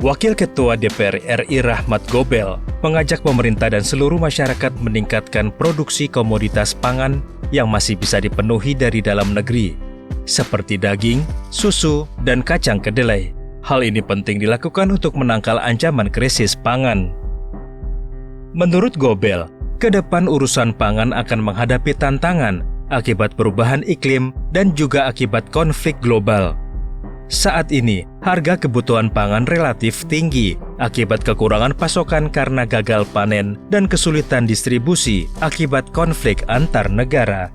Wakil Ketua DPR RI Rahmat Gobel mengajak pemerintah dan seluruh masyarakat meningkatkan produksi komoditas pangan yang masih bisa dipenuhi dari dalam negeri, seperti daging, susu, dan kacang kedelai. Hal ini penting dilakukan untuk menangkal ancaman krisis pangan. Menurut Gobel, ke depan urusan pangan akan menghadapi tantangan akibat perubahan iklim dan juga akibat konflik global. Saat ini, harga kebutuhan pangan relatif tinggi akibat kekurangan pasokan karena gagal panen dan kesulitan distribusi akibat konflik antar negara.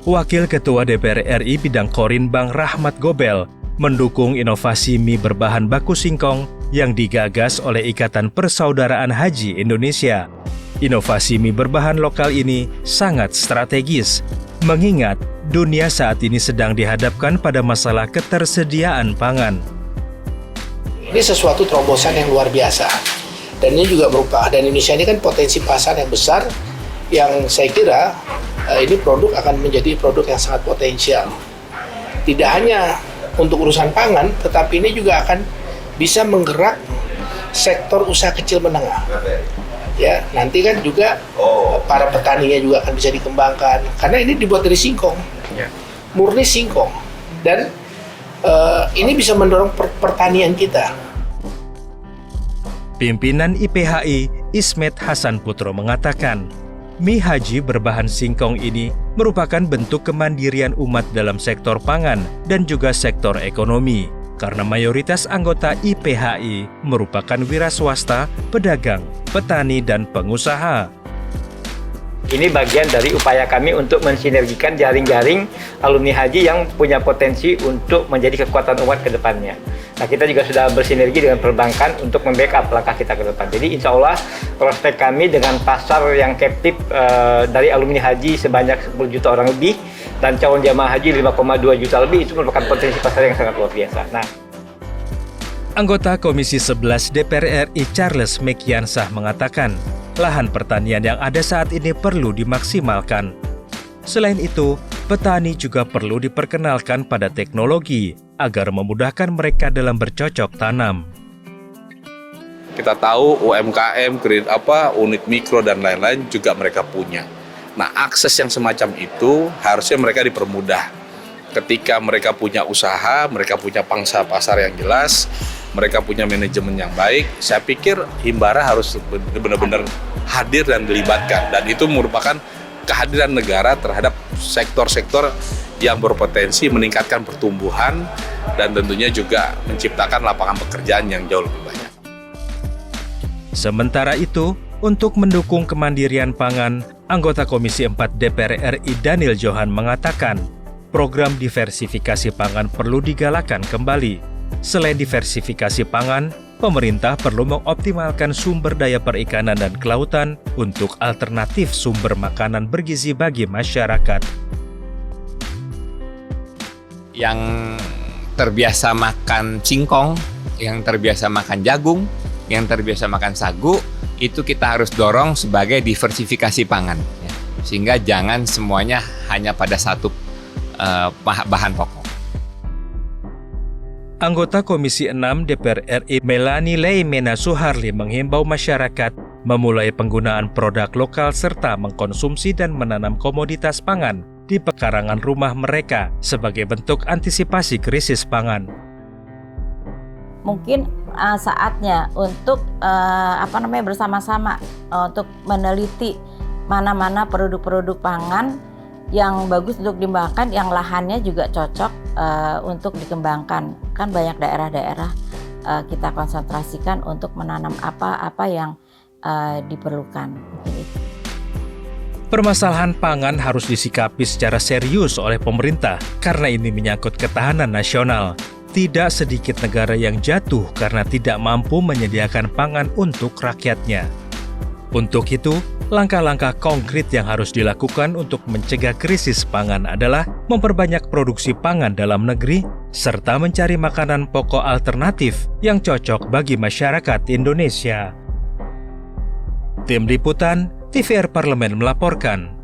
Wakil Ketua DPR RI bidang Korinbang Rahmat Gobel mendukung inovasi mie berbahan baku singkong yang digagas oleh Ikatan Persaudaraan Haji Indonesia. Inovasi mie berbahan lokal ini sangat strategis, mengingat dunia saat ini sedang dihadapkan pada masalah ketersediaan pangan. Ini sesuatu terobosan yang luar biasa. Dan ini juga merupakan, dan Indonesia ini kan potensi pasar yang besar, yang saya kira ini produk akan menjadi produk yang sangat potensial. Tidak hanya untuk urusan pangan, tetapi ini juga akan bisa menggerak sektor usaha kecil menengah. Ya, nanti kan juga para petaninya juga akan bisa dikembangkan karena ini dibuat dari singkong, murni singkong, dan ini bisa mendorong pertanian kita. Pimpinan IPHI Ismet Hasan Putro mengatakan, mie haji berbahan singkong ini merupakan bentuk kemandirian umat dalam sektor pangan dan juga sektor ekonomi. Karena mayoritas anggota IPHI merupakan wira swasta, pedagang, petani, dan pengusaha. Ini bagian dari upaya kami untuk mensinergikan jaring-jaring alumni haji yang punya potensi untuk menjadi kekuatan umat ke depannya. Nah, kita juga sudah bersinergi dengan perbankan untuk membackup langkah kita ke depan. Jadi insya Allah prospek kami dengan pasar yang captive dari alumni haji sebanyak 10 juta orang lebih, dan calon jamaah haji 5,2 juta lebih, itu merupakan potensi pasar yang sangat luar biasa. Nah, Anggota Komisi 11 DPR RI Charles Mekiansah mengatakan, lahan pertanian yang ada saat ini perlu dimaksimalkan. Selain itu, petani juga perlu diperkenalkan pada teknologi agar memudahkan mereka dalam bercocok tanam. Kita tahu UMKM, unit mikro dan lain-lain juga mereka punya. Nah, akses yang semacam itu harusnya mereka dipermudah. Ketika mereka punya usaha, mereka punya pangsa pasar yang jelas, mereka punya manajemen yang baik, saya pikir Himbara harus benar-benar hadir dan dilibatkan. Dan itu merupakan kehadiran negara terhadap sektor-sektor yang berpotensi meningkatkan pertumbuhan dan tentunya juga menciptakan lapangan pekerjaan yang jauh lebih banyak. Sementara itu, untuk mendukung kemandirian pangan, anggota Komisi 4 DPR RI Daniel Johan mengatakan, program diversifikasi pangan perlu digalakan kembali. Selain diversifikasi pangan, pemerintah perlu mengoptimalkan sumber daya perikanan dan kelautan untuk alternatif sumber makanan bergizi bagi masyarakat. Yang terbiasa makan singkong, yang terbiasa makan jagung, yang terbiasa makan sagu, itu kita harus dorong sebagai diversifikasi pangan, ya. Sehingga jangan semuanya hanya pada satu bahan pokok. Anggota Komisi 6 DPR RI Melani Leimena Suharli menghimbau masyarakat memulai penggunaan produk lokal serta mengkonsumsi dan menanam komoditas pangan di pekarangan rumah mereka sebagai bentuk antisipasi krisis pangan. Mungkin saatnya untuk bersama-sama untuk meneliti mana-mana produk-produk pangan yang bagus untuk dikembangkan, yang lahannya juga cocok untuk dikembangkan. Kan banyak daerah-daerah kita konsentrasikan untuk menanam apa yang diperlukan. Permasalahan pangan harus disikapi secara serius oleh pemerintah karena ini menyangkut ketahanan nasional. Tidak sedikit negara yang jatuh karena tidak mampu menyediakan pangan untuk rakyatnya. Untuk itu, langkah-langkah konkret yang harus dilakukan untuk mencegah krisis pangan adalah memperbanyak produksi pangan dalam negeri, serta mencari makanan pokok alternatif yang cocok bagi masyarakat Indonesia. Tim Liputan TVR Parlemen melaporkan.